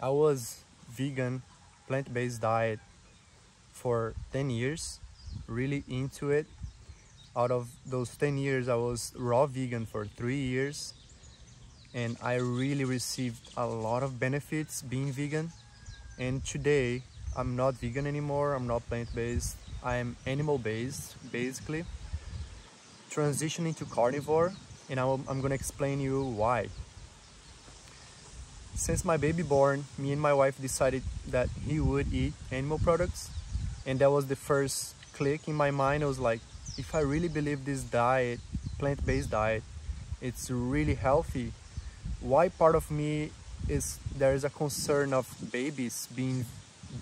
I was vegan, plant-based diet for 10 years, really into it. Out of those 10 years, I was raw vegan for 3 years, and I really received a lot of benefits being vegan. And today, I'm not vegan anymore, I'm not plant-based, I'm animal-based, basically, transitioning to carnivore, and I'm gonna explain you why. Since my baby born, me and my wife decided that he would eat animal products, and that was the first click in my mind. I was like, if I really believe this diet, plant-based diet, it's really healthy, why part of me is there is a concern of babies being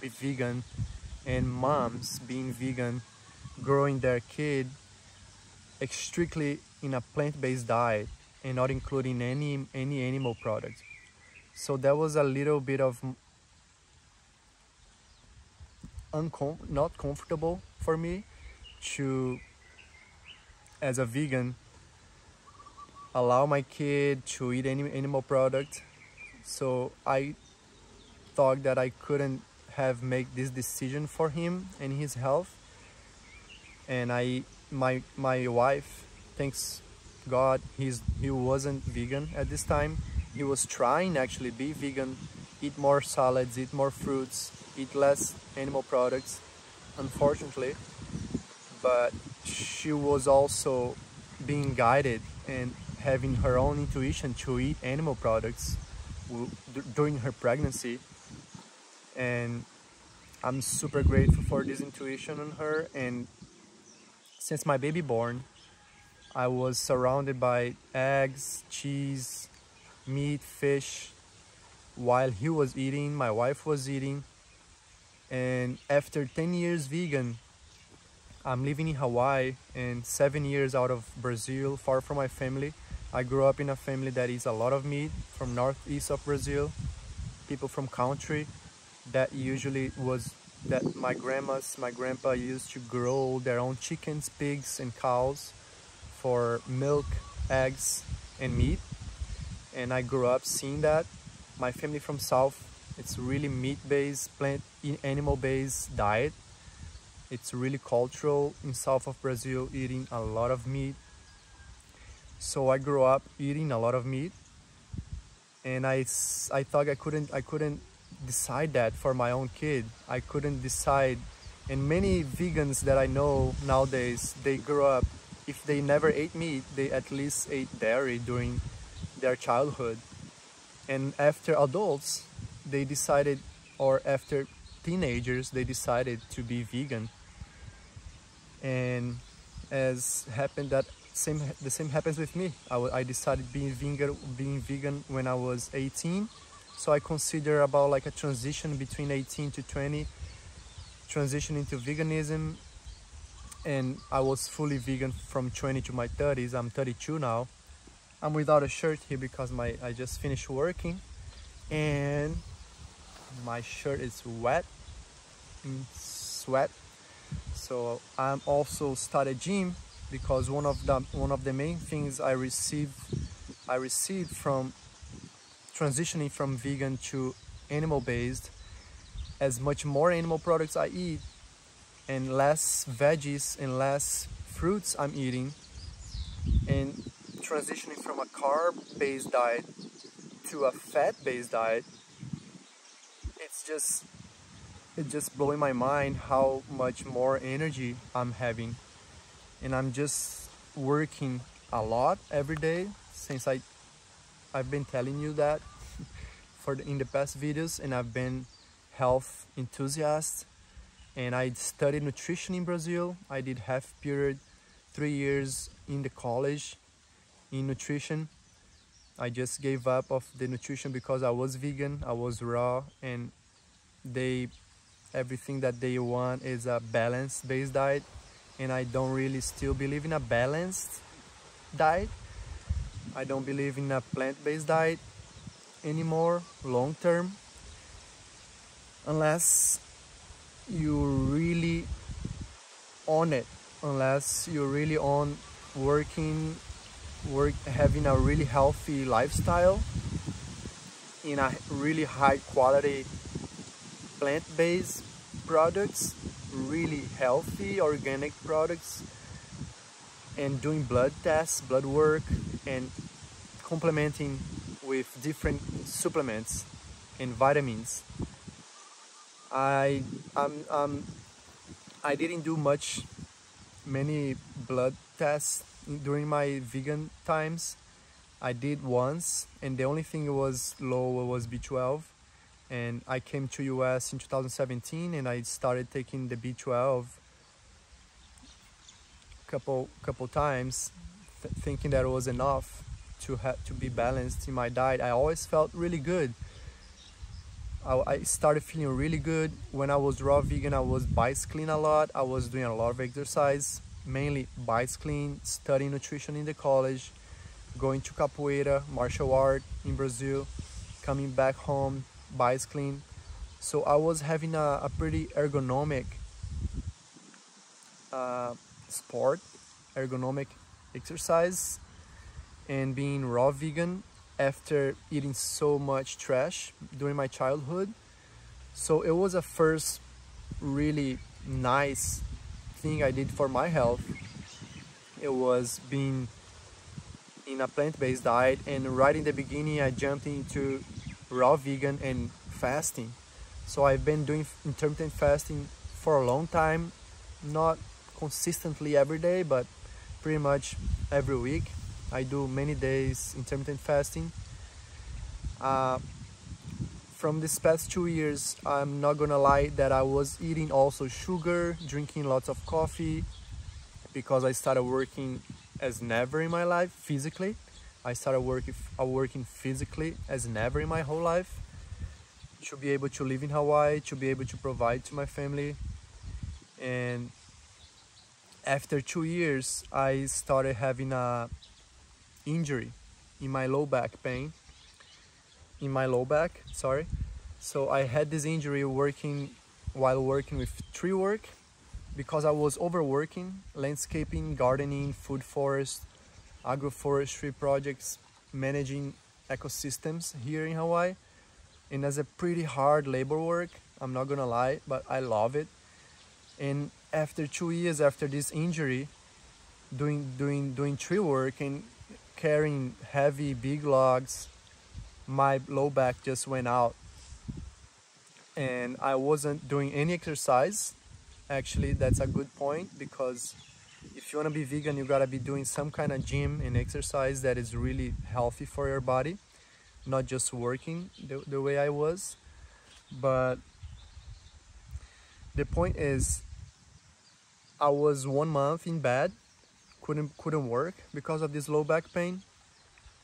vegan and moms being vegan, growing their kid strictly in a plant-based diet and not including any animal product. So that was a little bit of not comfortable for me to, as a vegan, allow my kid to eat any animal product. So I thought that I couldn't have make this decision for him and his health. And my wife, thanks God, he wasn't vegan at this time. He was trying actually be vegan, eat more salads, eat more fruits, eat less animal products, unfortunately. But she was also being guided and having her own intuition to eat animal products during her pregnancy. And I'm super grateful for this intuition on her. And since my baby born, I was surrounded by eggs, cheese, meat, fish, while he was eating, my wife was eating. And after 10 years vegan, I'm living in Hawaii and 7 years out of Brazil, far from my family. I grew up in a family that eats a lot of meat from northeast of Brazil, people from country. That usually was that my grandpa used to grow their own chickens, pigs and cows for milk, eggs and meat. And I grew up seeing that. My family from South, it's really meat-based, animal-based diet. It's really cultural in south of Brazil, eating a lot of meat. So I grew up eating a lot of meat, and I thought I couldn't decide that for my own kid. I couldn't decide. And many vegans that I know nowadays, they grew up, if they never ate meat, they at least ate dairy during their childhood. And after adults, they decided, or after teenagers, they decided to be vegan. And as happened that the same happens with me. I decided being vegan when I was 18. So I consider about like a transition between 18 to 20, transition into veganism. And I was fully vegan from 20 to my 30s. I'm 32 now. I'm without a shirt here because I just finished working and my shirt is wet in sweat. So I'm also started gym because one of the main things I received from transitioning from vegan to animal based, as much more animal products I eat and less veggies and less fruits I'm eating, and transitioning from a carb-based diet to a fat-based diet, it's just blowing my mind how much more energy I'm having. And I'm just working a lot every day since I've been telling you that in the past videos, and I've been health enthusiast, and I studied nutrition in Brazil. I did half period 3 years in the college in nutrition. I just gave up of the nutrition because I was vegan, I was raw, and everything that they want is a balanced based diet, and I don't really still believe in a balanced diet. I don't believe in a plant-based diet anymore long term, unless you really on it, unless you're really on having a really healthy lifestyle. in a really high quality plant-based products, really healthy organic products, and doing blood tests, blood work, and complementing with different supplements and vitamins. I um, um, I didn't do many blood tests during my vegan times. I did once, and the only thing was low was B12. And I came to US in 2017, and I started taking the B12 couple times, thinking that it was enough to be balanced in my diet. I always felt really good. I started feeling really good when I was raw vegan. I was bicycling a lot. I was doing a lot of exercise, mainly bicycling, studying nutrition in the college, going to capoeira, martial art in Brazil, coming back home, bicycling. So I was having a pretty ergonomic sport, ergonomic exercise, and being raw vegan after eating so much trash during my childhood. So it was a first really nice thing I did for my health. It was being in a plant-based diet, and right in the beginning I jumped into raw vegan and fasting. So I've been doing intermittent fasting for a long time, not consistently every day, but pretty much every week. I do many days intermittent fasting. From these past 2 years, I'm not gonna lie that I was eating also sugar, drinking lots of coffee, because I started working as never in my life physically. I started working physically as never in my whole life, to be able to live in Hawaii, to be able to provide to my family. And after 2 years, I started having a injury in my low back pain, in my low back, sorry. So I had this injury while working with tree work, because I was overworking, landscaping, gardening, food forest, agroforestry projects, managing ecosystems here in Hawaii. And that's a pretty hard labor work, I'm not gonna lie, but I love it. And after 2 years after this injury, doing tree work and carrying heavy big logs, my low back just went out, and I wasn't doing any exercise. Actually, that's a good point, because if you want to be vegan, you gotta be doing some kind of gym and exercise that is really healthy for your body, not just working the way I was. But the point is, I was 1 month in bed, couldn't work because of this low back pain,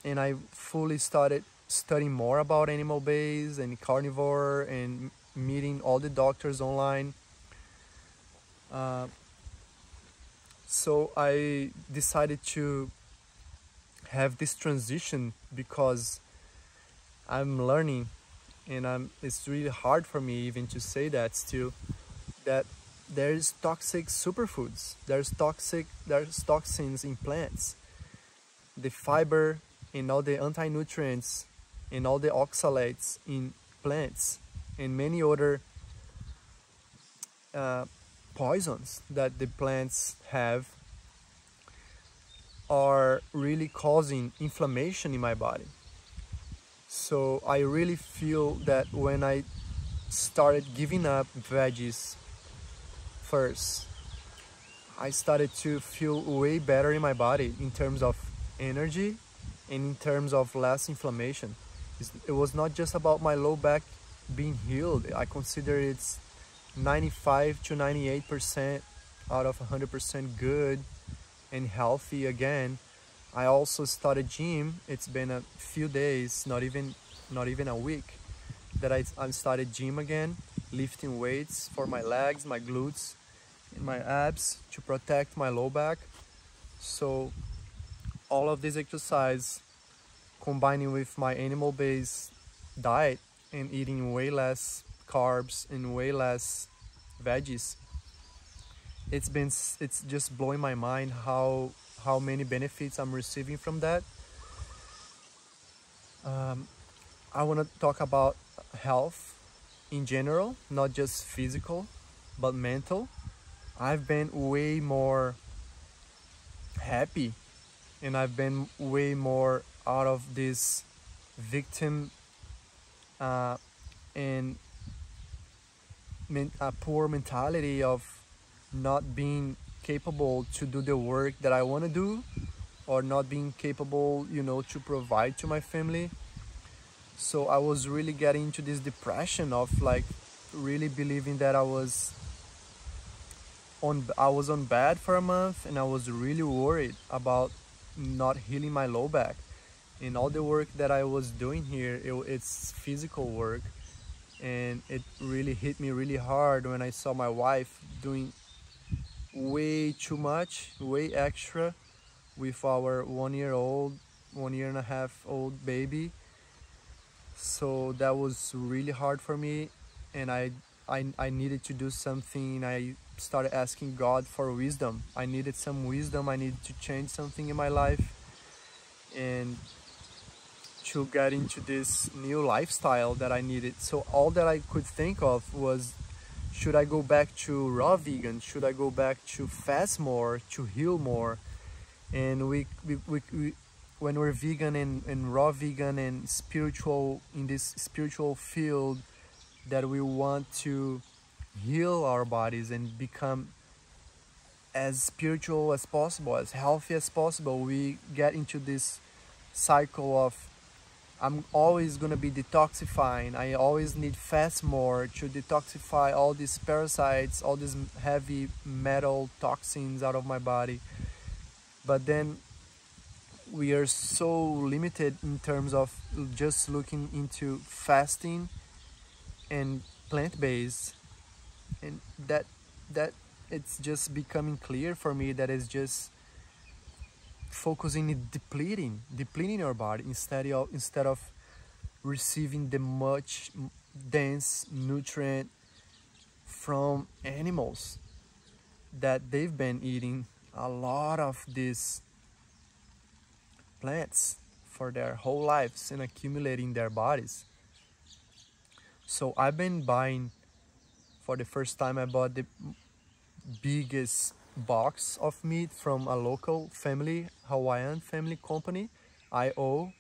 and I fully started studying more about animal based and carnivore, and meeting all the doctors online. So I decided to have this transition, because I'm learning, and it's really hard for me even to say that still, that there's toxic superfoods, there's toxins in plants, the fiber and all the anti-nutrients and all the oxalates in plants, and many other poisons that the plants have, are really causing inflammation in my body. So I really feel that when I started giving up veggies first, I started to feel way better in my body in terms of energy and in terms of less inflammation. It was not just about my low back being healed. I consider it's 95 to 98% out of 100% good and healthy again. I also started gym. It's been a few days, not even a week, that I started gym again, lifting weights for my legs, my glutes, and my abs to protect my low back. So all of this exercise, combining with my animal-based diet and eating way less carbs and way less veggies, it's just blowing my mind how many benefits I'm receiving from that. I want to talk about health in general, not just physical, but mental. I've been way more happy, and I've been way more out of this victim uh, and a poor mentality of not being capable to do the work that I want to do, or not being capable, to provide to my family. So I was really getting into this depression of like really believing that I was on bed for a month, and I was really worried about not healing my low back. And all the work that I was doing here, it's physical work, and it really hit me really hard when I saw my wife doing way too much, way extra with our 1 year old, 1 year and a half old baby. So that was really hard for me, and I needed to do something. I started asking God for wisdom. I needed some wisdom. I needed to change something in my life, and to get into this new lifestyle that I needed. So all that I could think of was, should I go back to raw vegan? Should I go back to fast more, to heal more? And we when we're vegan and raw vegan and spiritual, in this spiritual field, that we want to heal our bodies and become as spiritual as possible, as healthy as possible, we get into this cycle of, I'm always gonna be detoxifying. I always need fast more to detoxify all these parasites, all these heavy metal toxins out of my body. But then we are so limited in terms of just looking into fasting and plant-based, and that it's just becoming clear for me that it's just focusing in depleting your body instead of receiving the much dense nutrient from animals that they've been eating a lot of these plants for their whole lives and accumulating their bodies. So I've been buying, for the first time I bought the biggest box of meat from a local family, Hawaiian family company, IO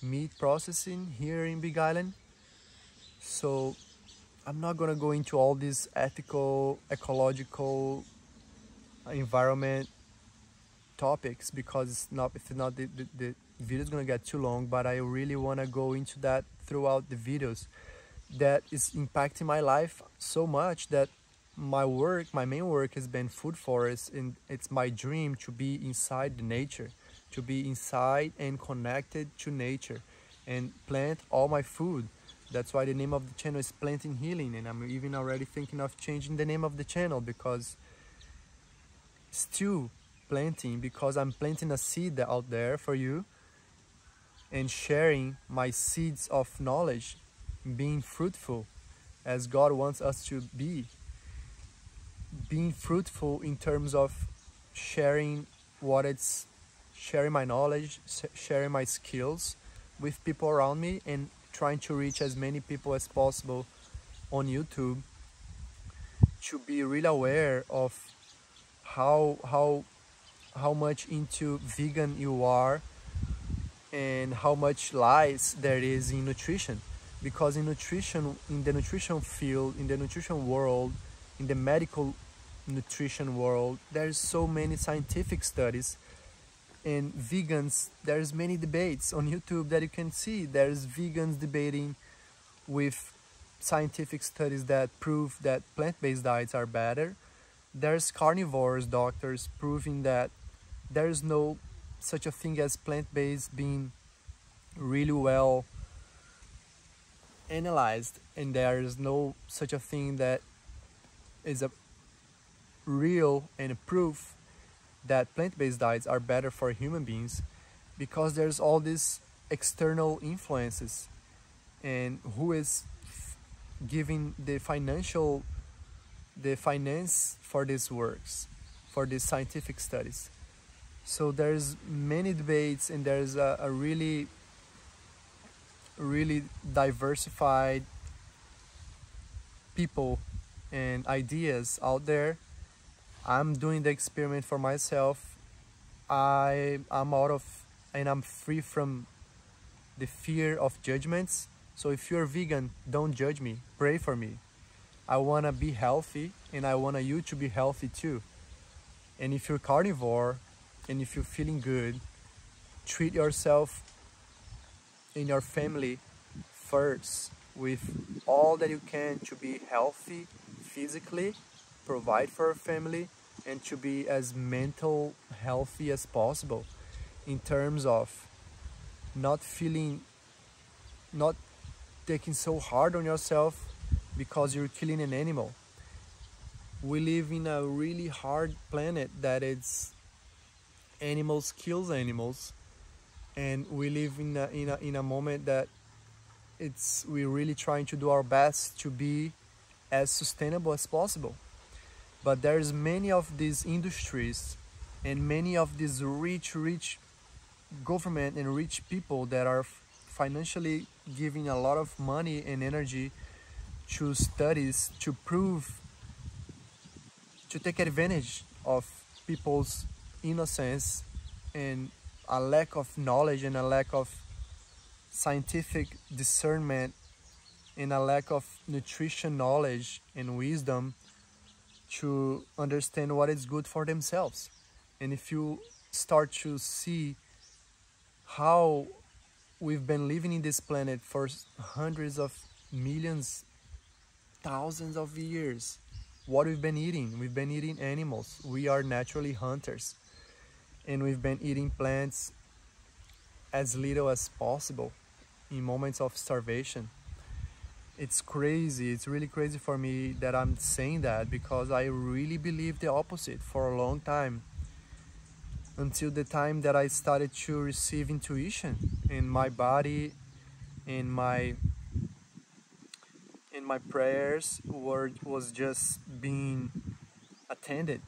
Meat Processing here in Big Island. So I'm not gonna go into all these ethical, ecological, environment topics, because if not the video is gonna get too long. But I really want to go into that throughout the videos. That is impacting my life so much that my main work has been food forest, and it's my dream to be inside the nature, to be inside and connected to nature, and plant all my food. That's why the name of the channel is Planting Healing, and I'm even already thinking of changing the name of the channel, because still planting, because I'm planting a seed out there for you and sharing my seeds of knowledge, being fruitful as God wants us to be, being fruitful in terms of sharing sharing my knowledge, sharing my skills with people around me, and trying to reach as many people as possible on YouTube, to be really aware of how much into vegan you are, and how much lies there is in nutrition. Because in the nutrition field, in the nutrition world, in the medical nutrition world, there's so many scientific studies. And vegans, there's many debates on YouTube that you can see. There's vegans debating with scientific studies that prove that plant-based diets are better. There's carnivores doctors proving that there's no such a thing as plant-based being really well analyzed, and there is no such a thing that is a real and a proof that plant-based diets are better for human beings, because there's all these external influences, and who is giving the finance for these works, for these scientific studies. So there's many debates, and there's a really really diversified people and ideas out there. I'm doing the experiment for myself. I'm out of, and I'm free from the fear of judgments. So if you're vegan, don't judge me. Pray for me. I want to be healthy, and I want you to be healthy too. And if you're carnivore and if you're feeling good, treat yourself and your family first with all that you can to be healthy physically, provide for your family, and to be as mental healthy as possible in terms of not feeling, not taking so hard on yourself because you're killing an animal. We live in a really hard planet that it's animals kills animals, and we live in a moment that we're really trying to do our best to be as sustainable as possible. But there's many of these industries and many of these rich government and rich people that are financially giving a lot of money and energy to studies to prove, to take advantage of people's innocence and a lack of knowledge and a lack of scientific discernment and a lack of nutrition knowledge and wisdom to understand what is good for themselves. And if you start to see how we've been living in this planet for hundreds of millions, thousands of years, what we've been eating animals. We are naturally hunters, and we've been eating plants as little as possible in moments of starvation. It's crazy, it's really crazy for me that I'm saying that, because I really believed the opposite for a long time, until the time that I started to receive intuition in my body, in my prayers was just being attended,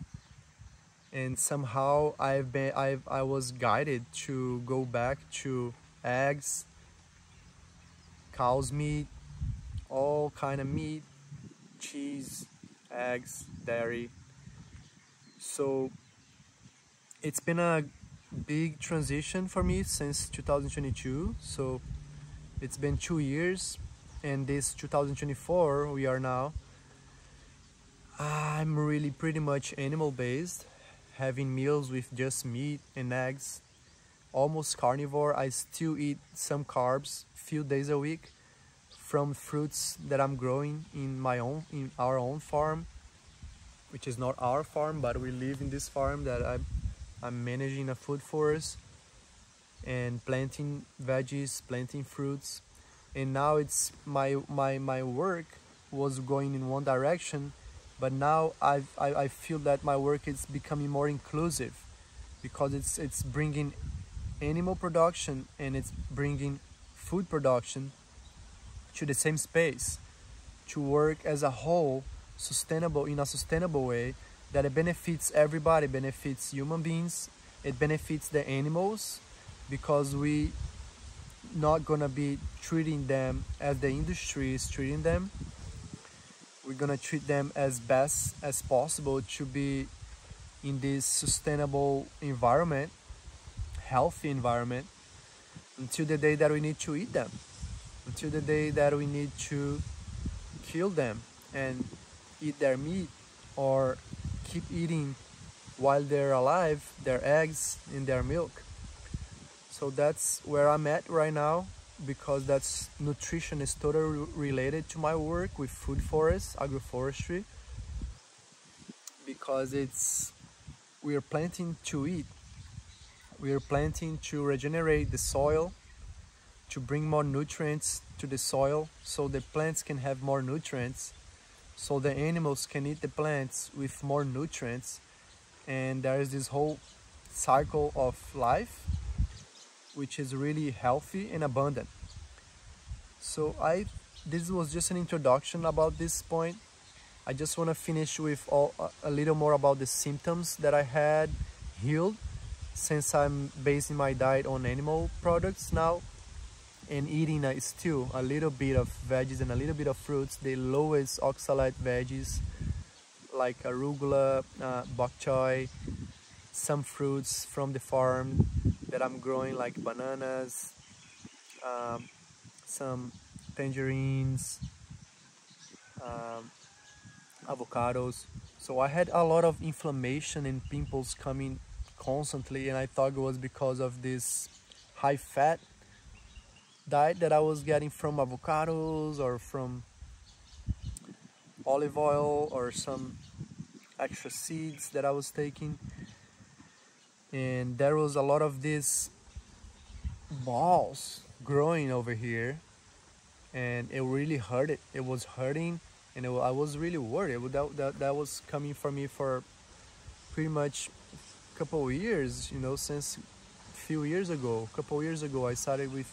and somehow I was guided to go back to eggs, cow's meat, all kind of meat, cheese, eggs, dairy. So it's been a big transition for me since 2022. So it's been 2 years, and this 2024 we are now, I'm really pretty much animal based, having meals with just meat and eggs, almost carnivore. I still eat some carbs few days a week from fruits that I'm growing in our own farm, which is not our farm, but we live in this farm that I'm managing a food forest and planting veggies, planting fruits. And now it's my work was going in one direction, but now I feel that my work is becoming more inclusive, because it's bringing animal production and it's bringing food production to the same space, to work as a whole, sustainable, in a sustainable way that it benefits everybody, benefits human beings, it benefits the animals, because we not gonna be treating them as the industry is treating them. We're gonna treat them as best as possible to be in this sustainable environment, healthy environment, until the day that we need to eat them, until the day that we need to kill them and eat their meat, or keep eating while they're alive their eggs and their milk. So that's where I'm at right now, because that's nutrition is totally related to my work with food forests, agroforestry, because we are planting to eat. We are planting to regenerate the soil, to bring more nutrients to the soil so the plants can have more nutrients, so the animals can eat the plants with more nutrients, and there is this whole cycle of life which is really healthy and abundant. So this was just an introduction about this point. I just want to finish with a little more about the symptoms that I had healed, since I'm basing my diet on animal products now. and eating still a little bit of veggies and a little bit of fruits, the lowest oxalate veggies like arugula, bok choy, some fruits from the farm that I'm growing like bananas, um, some tangerines, um, avocados. So I had a lot of inflammation and pimples coming constantly, and I thought it was because of this high fat diet that I was getting from avocados or from olive oil or some extra seeds that I was taking. And there was a lot of these balls growing over here, and it really hurt. It was hurting, and I was really worried. That was coming from me for pretty much a couple of years, you know, since a few years ago. A couple of years ago, I started with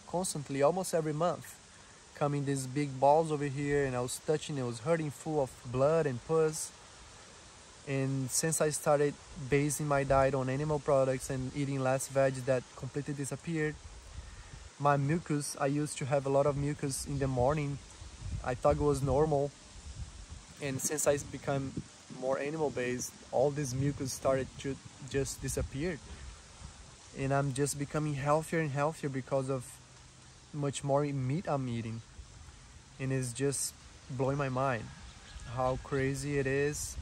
constantly, almost every month, coming these big balls over here, and I was touching. It was hurting, full of blood and pus. And since I started basing my diet on animal products and eating less veg, that completely disappeared. My mucus, I used to have a lot of mucus in the morning. I thought it was normal. And since I become more animal based, all this mucus started to just disappear. And I'm just becoming healthier and healthier because of much more meat I'm eating. And it's just blowing my mind how crazy it is,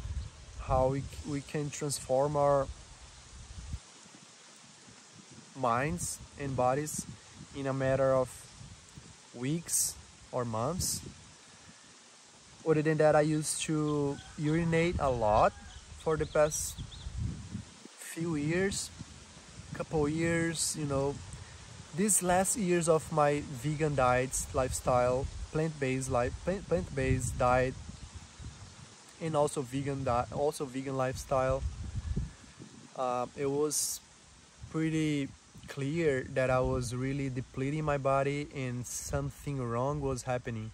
how we can transform our minds and bodies in a matter of weeks or months. Other than that, I used to urinate a lot for the past few years, couple years, you know. These last years of my vegan diet lifestyle, plant-based diet, and also vegan lifestyle, it was pretty clear that I was really depleting my body and something wrong was happening.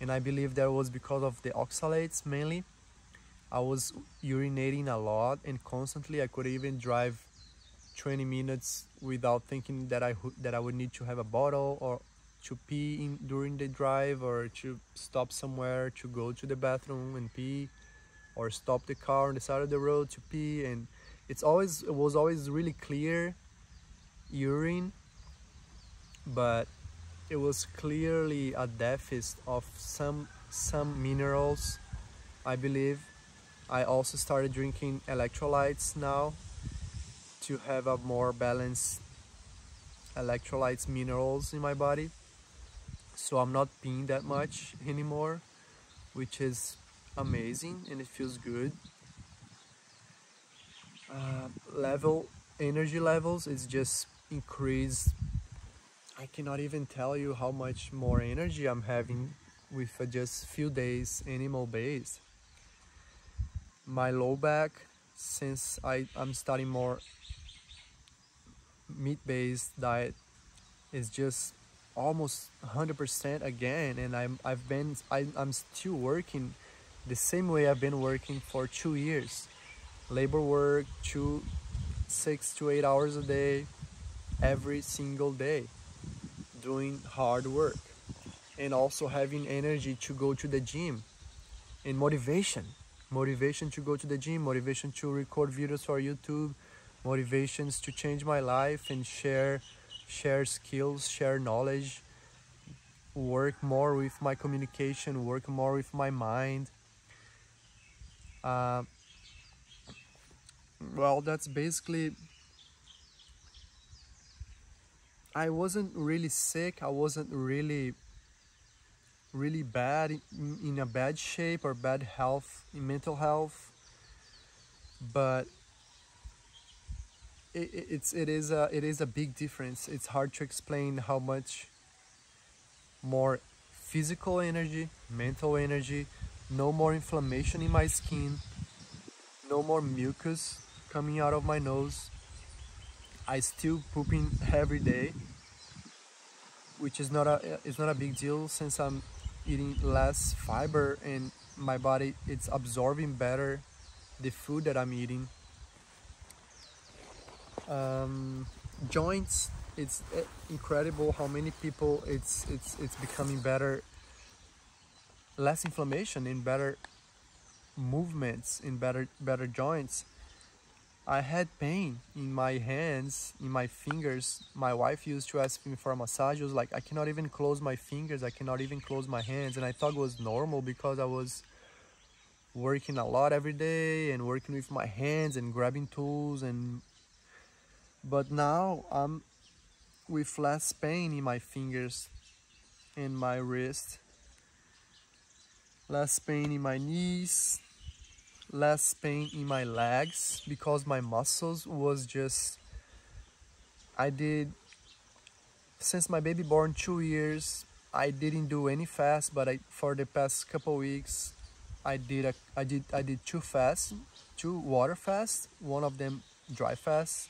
And I believe that was because of the oxalates mainly. I was urinating a lot and constantly. I could even drive 20 minutes without thinking that I would need to have a bottle or to pee during the drive, or to stop somewhere to go to the bathroom and pee, or stop the car on the side of the road to pee. And it was always really clear urine, but it was clearly a deficit of some minerals, I believe. I also started drinking electrolytes now to have a more balanced electrolytes, minerals in my body. So I'm not peeing that much anymore, which is amazing and it feels good. Energy levels is just increased. I cannot even tell you how much more energy I'm having with just few days animal based. My low back, since I'm starting more meat based diet, is just almost 100% again, and I'm still working the same way I've been working for 2 years. Labor work, 6 to 8 hours a day, every single day, doing hard work, and also having energy to go to the gym, and motivation to go to the gym, motivation to record videos for YouTube, motivations to change my life and share skills, share knowledge, work more with my communication, work more with my mind. Well, that's basically. I wasn't really sick. I wasn't really bad, in a bad shape or bad health, in mental health, but it is a big difference. It's hard to explain how much more physical energy, mental energy, no more inflammation in my skin, no more mucus coming out of my nose. I still pooping every day, which is not a big deal since I'm eating less fiber and my body it's absorbing better the food that I'm eating. Joints, it's incredible how many people it's becoming better, less inflammation, in better movements, in better joints. I had pain in my hands, in my fingers. My wife used to ask me for a massage. I was like, I cannot even close my fingers, I cannot even close my hands. And I thought it was normal because I was working a lot every day and working with my hands and grabbing tools. And but now I'm with less pain in my fingers and my wrist, less pain in my knees, less pain in my legs, because my muscles was just, I did, since my baby born 2 years, I didn't do any fast, but for the past couple weeks I did two fasts, two water fasts, one of them dry fast.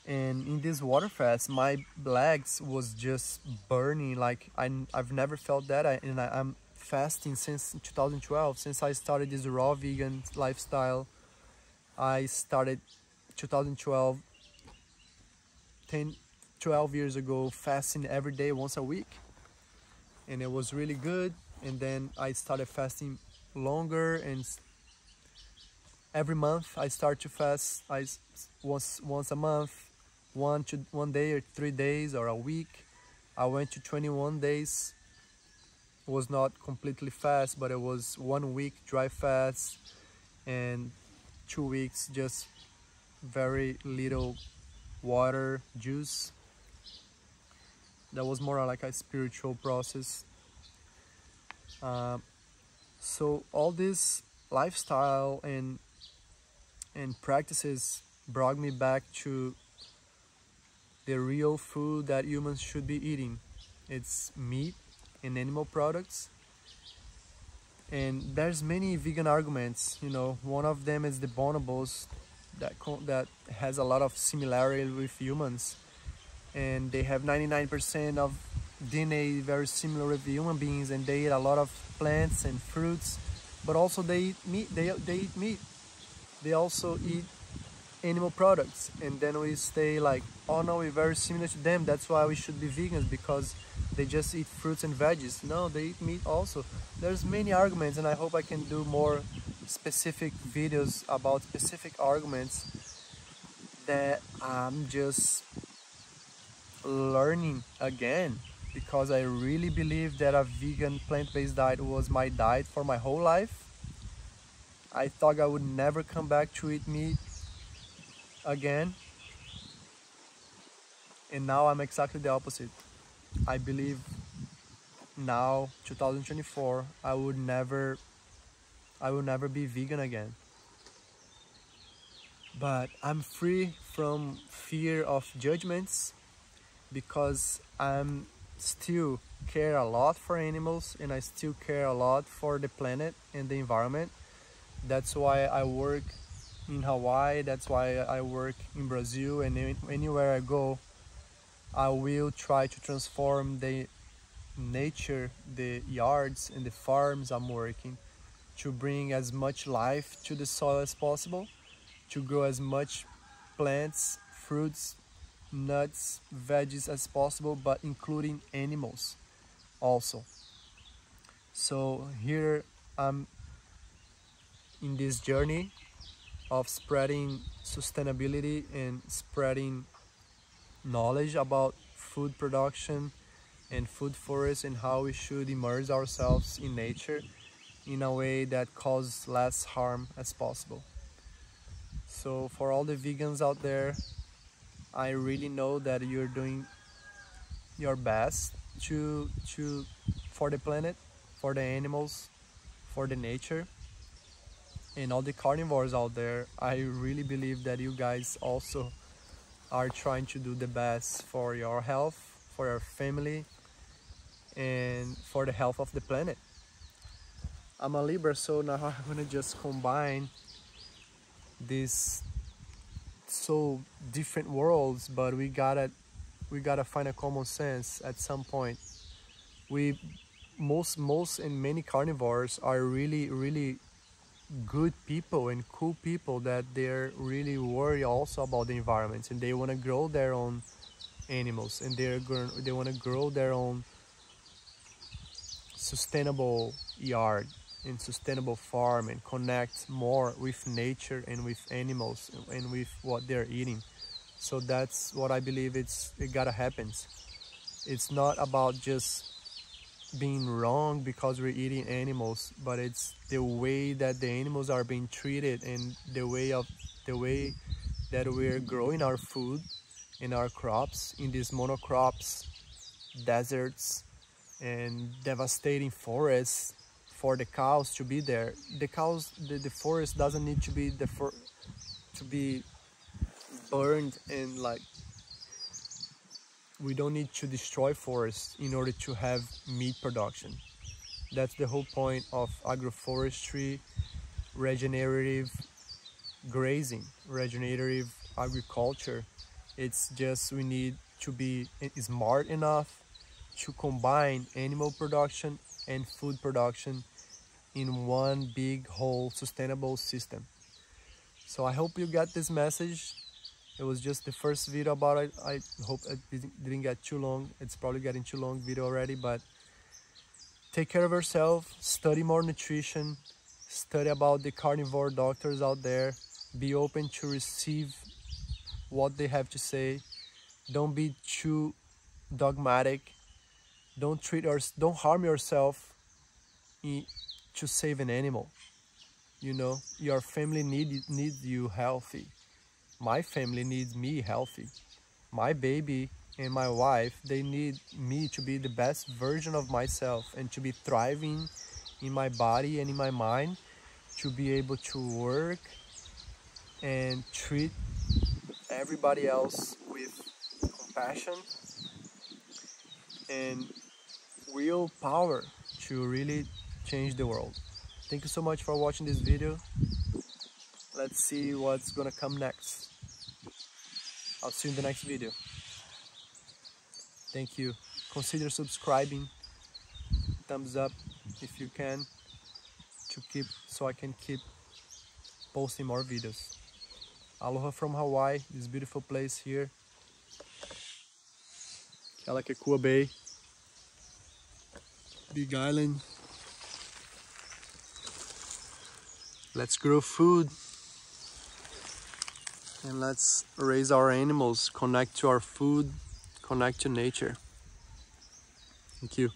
And in this water fast my legs was just burning like I've never felt that. I'm fasting since 2012, since I started this raw vegan lifestyle. I started 2012, 12 years ago, fasting every day once a week, and it was really good. And then I started fasting longer, and every month I start to fast. Once a month, 1 day or 3 days or a week. I went to 21 days. It was not completely fast, but it was 1 week dry fast and 2 weeks just very little water, juice. That was more like a spiritual process. So all this lifestyle and practices brought me back to the real food that humans should be eating. It's meat and animal products. And there's many vegan arguments, you know. One of them is the bonobos, that has a lot of similarity with humans, and they have 99% of DNA very similar with human beings, and they eat a lot of plants and fruits, but also they eat meat. They eat meat. They also eat animal products, and then we stay like, oh no, we're very similar to them, that's why we should be vegans, because they just eat fruits and veggies. No, they eat meat also. There's many arguments, and I hope I can do more specific videos about specific arguments that I'm just learning again, because I really believe that a vegan plant-based diet was my diet for my whole life. I thought I would never come back to eat meat again, and now I'm exactly the opposite. I believe now, 2024, I will never be vegan again. But I'm free from fear of judgments, because I'm still care a lot for animals, and I still care a lot for the planet and the environment. That's why I work in Hawaii, that's why I work in Brazil, and anywhere I go, I will try to transform the nature, the yards and the farms I'm working, to bring as much life to the soil as possible, to grow as much plants, fruits, nuts, veggies as possible, but including animals also. So here I'm in this journey of spreading sustainability and spreading knowledge about food production and food forests, and how we should immerse ourselves in nature in a way that causes less harm as possible. So for all the vegans out there, I really know that you're doing your best for the planet, for the animals, for the nature. And all the carnivores out there, I really believe that you guys also are trying to do the best for your health, for your family, and for the health of the planet. I'm a Libra, so now I'm gonna just combine these so different worlds, but we gotta find a common sense at some point. Most and many carnivores are really good people and cool people, that they're really worried also about the environment, and they want to grow their own animals, and they want to grow their own sustainable yard and sustainable farm and connect more with nature and with animals and with what they're eating. So that's what I believe it gotta happen. It's not about just being wrong because we're eating animals, but it's the way that the animals are being treated and the way that we're growing our food and our crops in these monocrops, deserts, and devastating forests for the cows to be there. The cows, the forest doesn't need to be to be burned, and like we don't need to destroy forests in order to have meat production. That's the whole point of agroforestry, regenerative grazing, regenerative agriculture. It's just we need to be smart enough to combine animal production and food production in one big whole sustainable system. So I hope you got this message. It was just the first video about it. I hope it didn't get too long. It's probably getting too long video already, but take care of yourself, study more nutrition, study about the carnivore doctors out there, be open to receive what they have to say. Don't be too dogmatic. Don't harm yourself to save an animal. You know, your family needs you healthy. My family needs me healthy. My baby and my wife, they need me to be the best version of myself and to be thriving in my body and in my mind, to be able to work and treat everybody else with compassion and willpower to really change the world. Thank you so much for watching this video. Let's see what's gonna come next. I'll see you in the next video. Thank you. Consider subscribing, thumbs up if you can, so I can keep posting more videos. Aloha from Hawaii, this beautiful place here. Kealakekua Bay, Big Island. Let's grow food and let's raise our animals, connect to our food, connect to nature. Thank you.